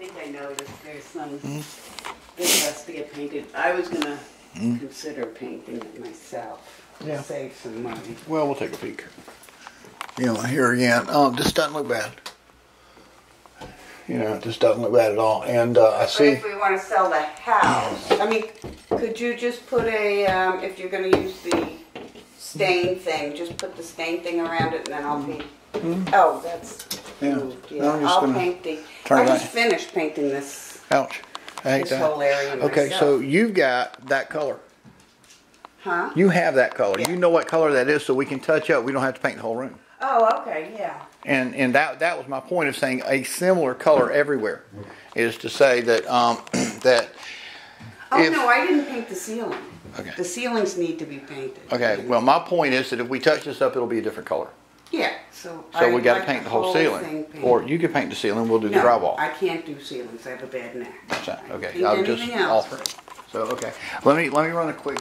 think I noticed there's some that has to get painted. I was gonna consider painting it myself. Yeah. Save some money. Well, we'll take a peek. You know, here again, this doesn't look bad. You know, it just doesn't look bad at all. And I But see. if we want to sell the house, I mean, could you just put a, if you're gonna use the stain thing, just put the stain thing around it and then I'll paint. Oh, that's Yeah. moved, No, I'm just I'll gonna paint the, turn I it just right. finished painting this, Ouch. I hate this that. whole area myself. Okay, so you've got that color. Huh? You have that color. Yeah. You know what color that is, so we can touch up. We don't have to paint the whole room. Oh, okay, yeah. And that was my point of saying a similar color everywhere, is to say that that. Oh, if, no, I didn't paint the ceiling. Okay. The ceilings need to be painted. Okay. Well, my point is that if we touch this up, it'll be a different color. Yeah, so. So we I'd got to like paint the whole thing ceiling, painted. or you could paint the ceiling. We'll do the No, drywall. I can't do ceilings, I have a bad neck. Okay. Paint I was just anything else. offering. So okay. Let me run a quick